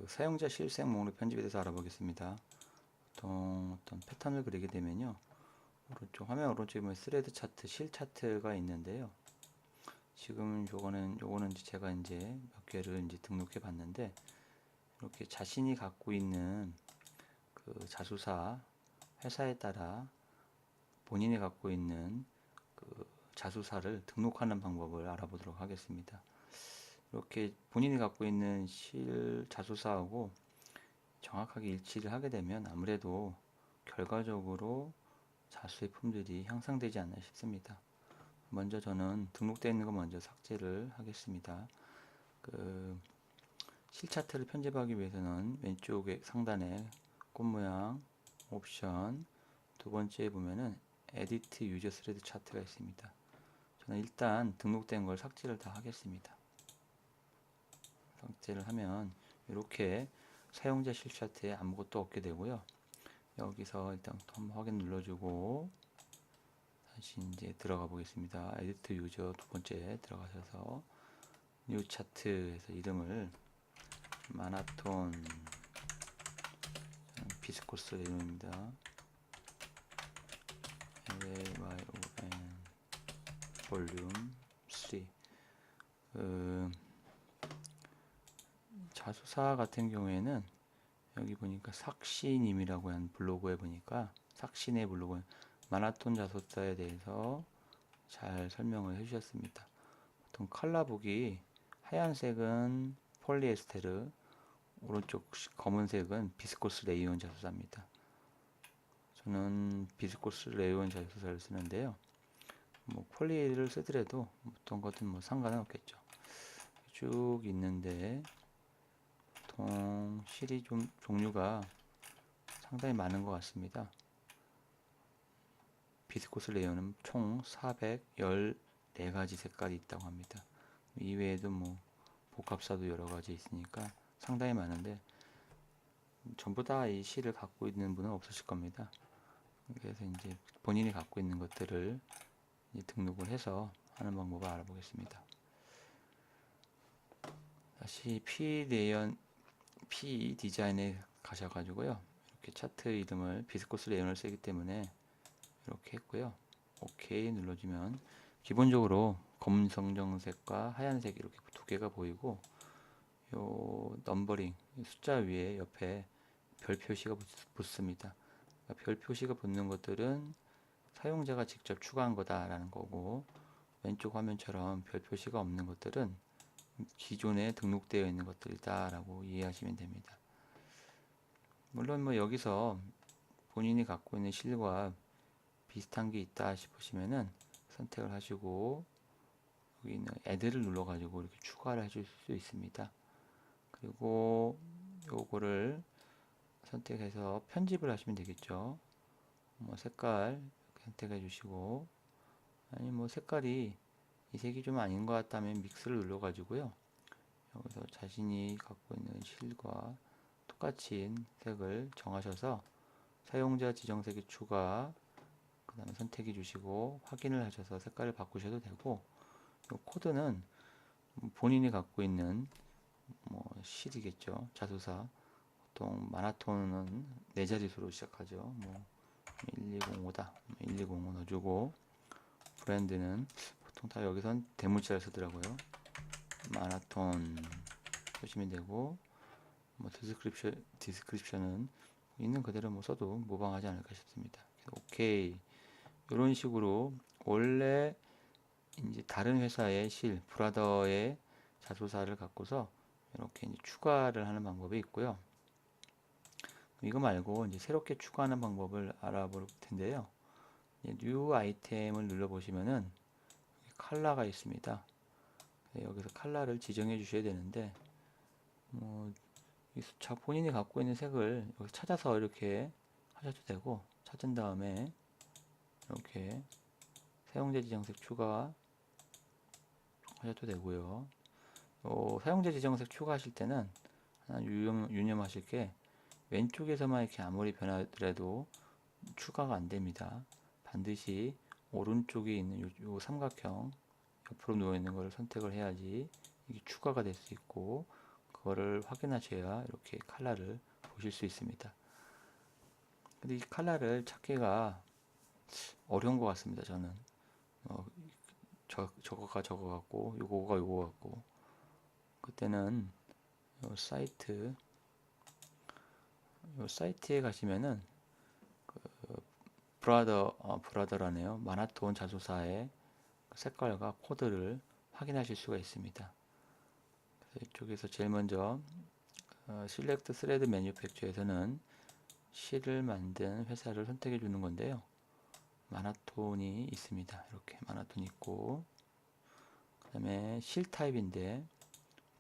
사용자 실생 목록 편집에 대해서 알아보겠습니다. 보통 어떤 패턴을 그리게 되면요, 오른쪽 화면 오른쪽에 보면 스레드 차트, 실 차트가 있는데요. 지금 요거는 이제 제가 이제 몇 개를 이제 등록해 봤는데, 이렇게 자신이 갖고 있는 그 자수사 회사에 따라 본인이 갖고 있는 그 자수사를 등록하는 방법을 알아보도록 하겠습니다. 이렇게 본인이 갖고 있는 실 자수사하고 정확하게 일치를 하게 되면 아무래도 결과적으로 자수의 품질이 향상되지 않나 싶습니다. 먼저 저는 등록되어 있는 거 먼저 삭제를 하겠습니다. 그 실 차트를 편집하기 위해서는 왼쪽에 상단에 꽃 모양 옵션 두 번째에 보면은 에디트 유저 스레드 차트가 있습니다. 저는 일단 등록된 걸 삭제를 다 하겠습니다. 삭제를 하면 이렇게 사용자 실 차트에 아무것도 없게 되고요. 여기서 일단 한번 확인 눌러주고 다시 이제 들어가 보겠습니다. 에디트 유저 두 번째 들어가셔서 뉴 차트에서 이름을 마나톤 비스코스 이름입니다. LAYON 볼륨 3. 자수사 같은 경우에는 여기 보니까 삭시님이라고 한 블로그에 보니까 삭신의 블로그 마라톤 자소사에 대해서 잘 설명을 해주셨습니다. 보통 컬러북이 하얀색은 폴리에스테르, 오른쪽 검은색은 비스코스 레이온 자소사입니다. 저는 비스코스 레이온 자소사를 쓰는데요. 뭐 폴리를 쓰더라도 어떤 것은 뭐 상관은 없겠죠. 쭉 있는데 보통 실이 좀 종류가 상당히 많은 것 같습니다. 비스코스 레이온은 총 414가지 색깔이 있다고 합니다. 이외에도 뭐 복합사도 여러 가지 있으니까 상당히 많은데 전부 다 이 실을 갖고 있는 분은 없으실 겁니다. 그래서 이제 본인이 갖고 있는 것들을 등록을 해서 하는 방법을 알아보겠습니다. 다시 P 디자인에 가셔가지고요. 이렇게 차트 이름을 비스코스 레이온을 쓰기 때문에 이렇게 했고요. OK 눌러주면 기본적으로 검은 성정색과 하얀색 이렇게 두 개가 보이고 요 넘버링 숫자 위에 옆에 별 표시가 붙습니다. 그러니까 별 표시가 붙는 것들은 사용자가 직접 추가한 거다라는 거고, 왼쪽 화면처럼 별 표시가 없는 것들은 기존에 등록되어 있는 것들이다라고 이해하시면 됩니다. 물론 뭐 여기서 본인이 갖고 있는 실과 비슷한 게 있다 싶으시면은 선택을 하시고 여기 있는 add를 눌러 가지고 이렇게 추가를 해줄 수 있습니다. 그리고 요거를 선택해서 편집을 하시면 되겠죠. 뭐 색깔 선택해 주시고, 아니 뭐 색깔이 이 색이 좀 아닌 것 같다면 믹스를 눌러 가지고요. 여기서 자신이 갖고 있는 실과 똑같이 색을 정하셔서 사용자 지정색의 추가, 그 다음에 선택해 주시고 확인을 하셔서 색깔을 바꾸셔도 되고, 이 코드는 본인이 갖고 있는 뭐 실이겠죠. 자수사. 보통 마라톤은 4자릿수로 시작하죠. 뭐 1205다. 1205 넣어주고, 브랜드는 보통 다 여기선 대문자를 쓰더라고요. 마라톤 쓰시면 되고, 뭐 디스크립션은 있는 그대로 뭐 써도 무방하지 않을까 싶습니다. 오케이. 이런 식으로 원래 이제 다른 회사의 실, 브라더의 자소사를 갖고서 이렇게 이제 추가를 하는 방법이 있고요. 이거 말고 이제 새롭게 추가하는 방법을 알아볼 텐데요. 뉴 아이템을 눌러 보시면은 컬러가 있습니다. 여기서 컬러를 지정해 주셔야 되는데, 뭐 본인이 갖고 있는 색을 여기 찾아서 이렇게 하셔도 되고, 찾은 다음에 이렇게 사용자 지정색 추가 하셔도 되고요. 사용자 지정색 추가하실 때는 하나 유념하실 게, 왼쪽에서만 이렇게 아무리 변하더라도 추가가 안 됩니다. 반드시 오른쪽에 있는 요 삼각형 옆으로 누워 있는 것을 선택을 해야지 이게 추가가 될 수 있고, 그 그거를 확인하셔야 이렇게 컬러를 보실 수 있습니다. 근데 이 컬러를 찾기가 어려운 것 같습니다. 저는 저거가 저거 같고 요거가 요거 같고, 그때는 요 사이트에 가시면은 브라더라네요. 마나톤 자소사의 색깔과 코드를 확인하실 수가 있습니다. 그래서 이쪽에서 제일 먼저 Select Thread Manufacturer에서는 실을 만든 회사를 선택해 주는 건데요. 마나톤이 있습니다. 이렇게 마나톤이 있고, 그 다음에 실 타입인데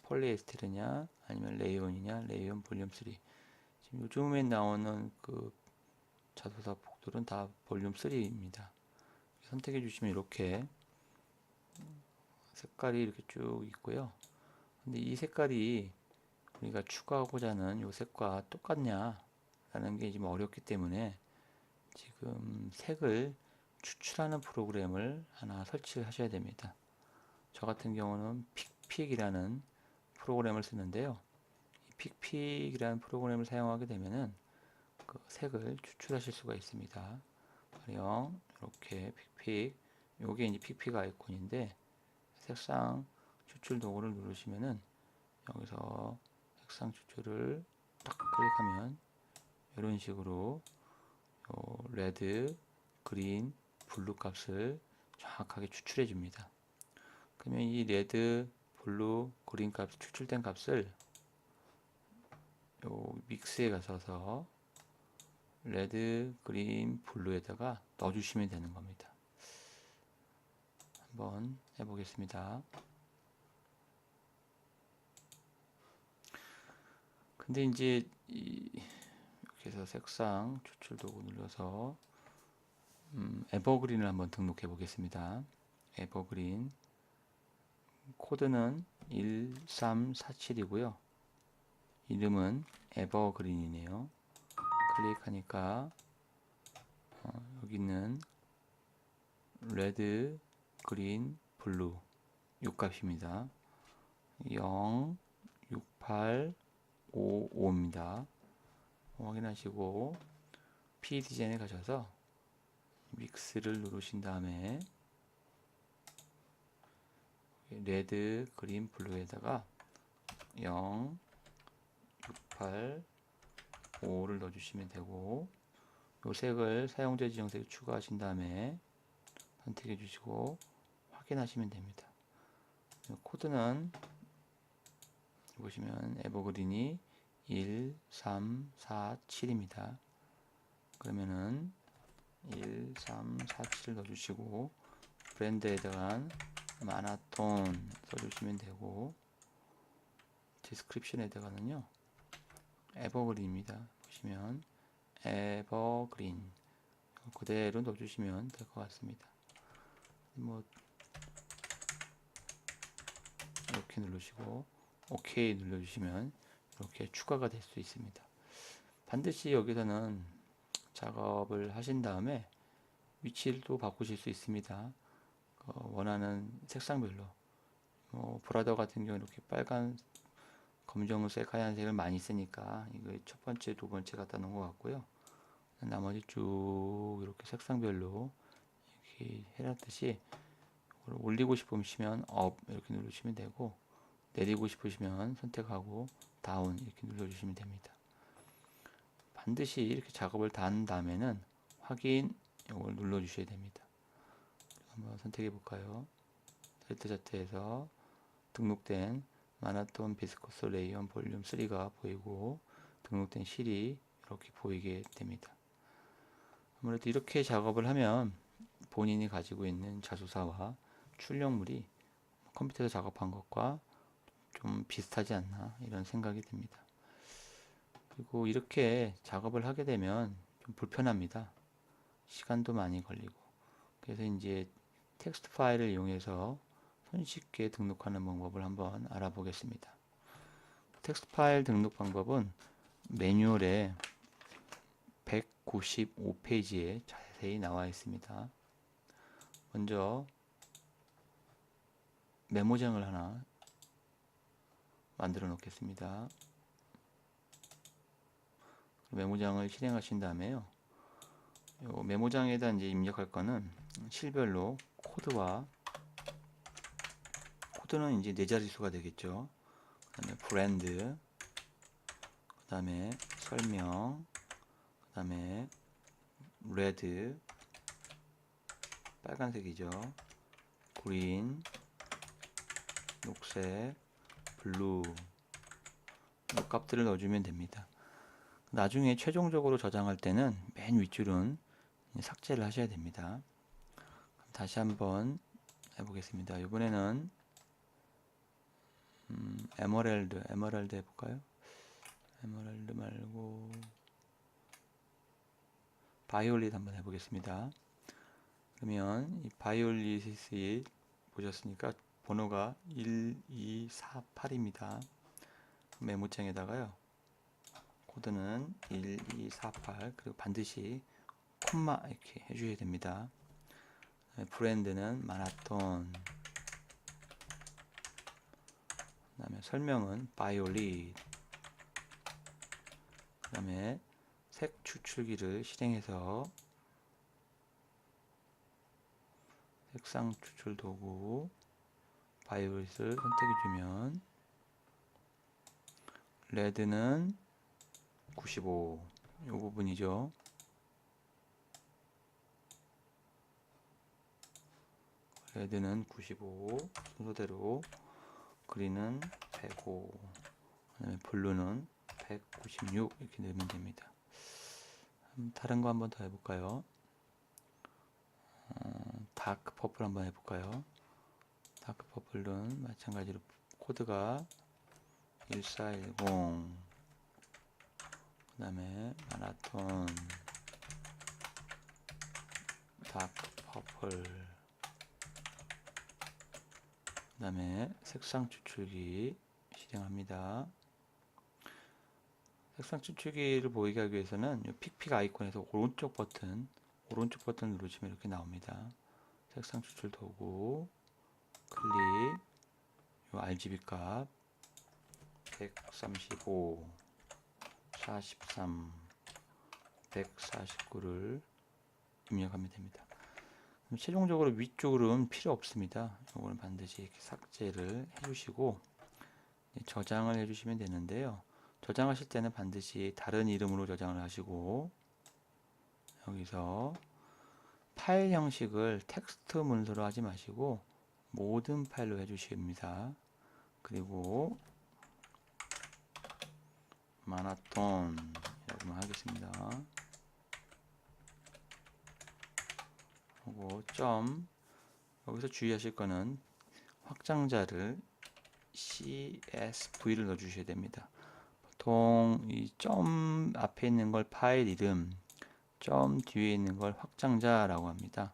폴리에스테르냐 아니면 레이온이냐, 레이온 볼륨 3. 지금 요즘에 나오는 그 자소사 폭들은 다 볼륨 3입니다. 선택해 주시면 이렇게 색깔이 이렇게 쭉 있고요. 근데 이 색깔이 우리가 추가하고자 하는 요 색과 똑같냐 라는 게 좀 어렵기 때문에 지금 색을 추출하는 프로그램을 하나 설치를 하셔야 됩니다. 저 같은 경우는 픽픽이라는 프로그램을 쓰는데요. 이 픽픽이라는 프로그램을 사용하게 되면은 그 색을 추출하실 수가 있습니다. 가령 이렇게 픽픽, 요게 이제 픽픽 아이콘인데 색상 추출 도구를 누르시면은 여기서 색상 추출을 딱 클릭하면 이런 식으로 레드, 그린, 블루 값을 정확하게 추출해 줍니다. 그러면 이 레드, 블루, 그린 값 추출된 값을 요 믹스에 가셔서 레드, 그린, 블루에다가 넣어주시면 되는 겁니다. 한번 해보겠습니다. 근데 이제 이렇게 해서 색상 추출 도구 눌러서 에버그린을 한번 등록해 보겠습니다. 에버그린 코드는 1347이고요. 이름은 에버그린이네요. 클릭하니까 여기 있는 레드, 그린, 블루 6값입니다. 0, 6, 8, 5, 5입니다. 확인하시고 PD젠에 가셔서 믹스를 누르신 다음에 레드, 그린, 블루에다가 0, 6, 8, 5를 넣어주시면 되고, 요 색을 사용자 지정색 추가하신 다음에 선택해 주시고 확인하시면 됩니다. 코드는 보시면 에버그린이 1347입니다. 그러면은 1347 넣어주시고 브랜드에다가 마나톤 써주시면 되고, 디스크립션에다가는요 에버그린입니다. 보시면 에버그린 그대로 넣어주시면 될 것 같습니다. 뭐 이렇게 누르시고 OK 눌러주시면 이렇게 추가가 될 수 있습니다. 반드시 여기서는 작업을 하신 다음에 위치를 또 바꾸실 수 있습니다. 원하는 색상별로 브라더 같은 경우 이렇게 빨간, 검정색, 하얀색을 많이 쓰니까 이거 첫 번째, 두 번째 갖다 놓은 것 같고요. 나머지 쭉 이렇게 색상별로 이렇게 해놨듯이 올리고 싶으시면 업 이렇게 누르시면 되고, 내리고 싶으시면 선택하고 다운 이렇게 눌러주시면 됩니다. 반드시 이렇게 작업을 다 한 다음에는 확인 이걸 눌러 주셔야 됩니다. 한번 선택해 볼까요? 셀트 차트에서 등록된 마나톤 비스코스 레이온 볼륨 3가 보이고 등록된 실이 이렇게 보이게 됩니다. 아무래도 이렇게 작업을 하면 본인이 가지고 있는 자소사와 출력물이 컴퓨터에서 작업한 것과 좀 비슷하지 않나 이런 생각이 듭니다. 그리고 이렇게 작업을 하게 되면 좀 불편합니다. 시간도 많이 걸리고. 그래서 이제 텍스트 파일을 이용해서 손쉽게 등록하는 방법을 한번 알아보겠습니다. 텍스트 파일 등록 방법은 매뉴얼에 195페이지에 자세히 나와 있습니다. 먼저 메모장을 하나 만들어 놓겠습니다. 메모장을 실행하신 다음에요. 요 메모장에다 이제 입력할 거는 실별로 코드는 이제 4자릿수가 되겠죠. 그다음에 브랜드, 그다음에 설명, 그다음에 레드, 빨간색이죠. 그린, 녹색, 블루, 이 값들을 넣어주면 됩니다. 나중에 최종적으로 저장할 때는 맨 윗줄은 삭제를 하셔야 됩니다. 다시 한번 해보겠습니다. 이번에는 에메랄드 해볼까요? 에메랄드 말고 바이올릿 한번 해보겠습니다. 그러면 이 바이올릿이 보셨으니까 번호가 1248입니다. 메모장에다가요. 코드는 1248, 그리고 반드시 콤마 이렇게 해주셔야 됩니다. 브랜드는 마나톤, 그 다음에 설명은 바이올릿, 그 다음에 색 추출기를 실행해서 색상 추출 도구 바이올릿을 선택해주면 레드는 95, 이 부분이죠. 레드는 95 순서대로, 그린은 105, 그다음에 블루는 196 이렇게 넣으면 됩니다. 다른 거 한번 더 해볼까요? 다크 퍼플 한번 해볼까요? 다크 퍼플은 마찬가지로 코드가 1410, 그 다음에 마라톤 다크 퍼플, 그 다음에 색상 추출기 실행합니다. 색상 추출기를 보이게 하기 위해서는 이 픽픽 아이콘에서 오른쪽 버튼 누르시면 이렇게 나옵니다. 색상 추출 도구 클릭, 이 RGB 값 135, 43, 149를 입력하면 됩니다. 그럼 최종적으로 위쪽으로는 필요 없습니다. 이거는 반드시 이렇게 삭제를 해주시고 저장을 해주시면 되는데요. 저장하실 때는 반드시 다른 이름으로 저장을 하시고, 여기서 파일 형식을 텍스트 문서로 하지 마시고 모든 파일로 해주십니다. 그리고 마나톤이라고만 하겠습니다. 하고 여기서 주의하실 거는 확장자를 CSV를 넣어 주셔야 됩니다. 보통 이 점 앞에 있는 걸 파일 이름, 점 뒤에 있는 걸 확장자라고 합니다.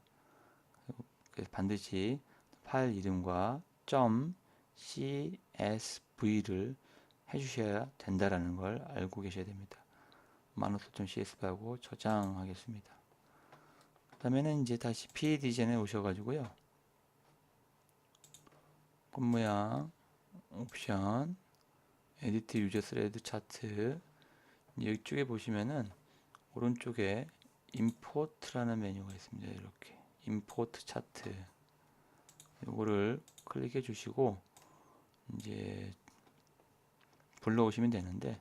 그래서 반드시 파일 이름과 점 CSV를 해주셔야 된다라는 걸 알고 계셔야 됩니다. 마노토.csv하고 저장하겠습니다. 그 다음에는 이제 다시 PD젠에 오셔가지고요. 꽃 모양, 옵션, 에디트 유저 스레드 차트, 이쪽에 보시면은 오른쪽에 임포트라는 메뉴가 있습니다. 이렇게 임포트 차트, 요거를 클릭해 주시고 이제 불러오시면 되는데,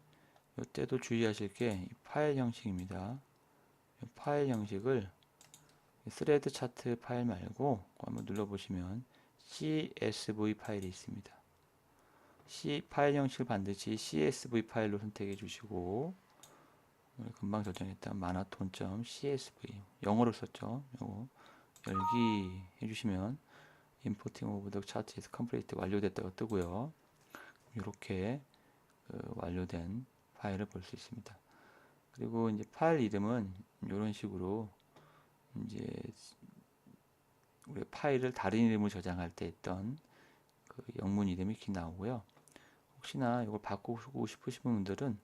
이때도 주의하실 게 파일 형식입니다. 이 파일 형식을 스레드 차트 파일 말고 한번 눌러보시면 CSV 파일이 있습니다. 파일 형식을 반드시 CSV 파일로 선택해 주시고, 금방 저장했던 마나톤.csv 영어로 썼죠. 요거 열기 해주시면 Importing of the chart is complete 완료됐다고 뜨고요. 이렇게 완료된 파일을 볼 수 있습니다. 그리고 이제 파일 이름은 이런 식으로 이제 우리 파일을 다른 이름으로 저장할 때 했던 그 영문 이름이 이렇게 나오고요. 혹시나 이걸 바꾸고 싶으신 분들은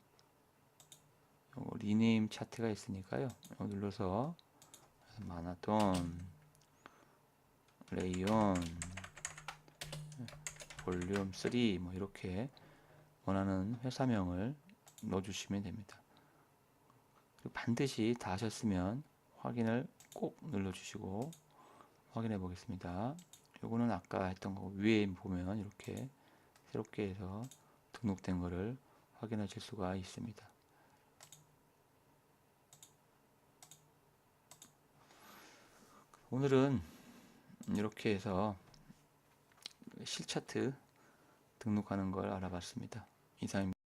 리네임 차트가 있으니까요. 눌러서 마나톤, 레이온, 볼륨 3 뭐 이렇게 원하는 회사명을 넣어주시면 됩니다. 그리고 반드시 다 하셨으면 확인을 꼭 눌러주시고 확인해 보겠습니다. 요거는 아까 했던 거 위에 보면 이렇게 새롭게 해서 등록된 거를 확인하실 수가 있습니다. 오늘은 이렇게 해서 실차트 등록하는 걸 알아봤습니다. 이상입니다.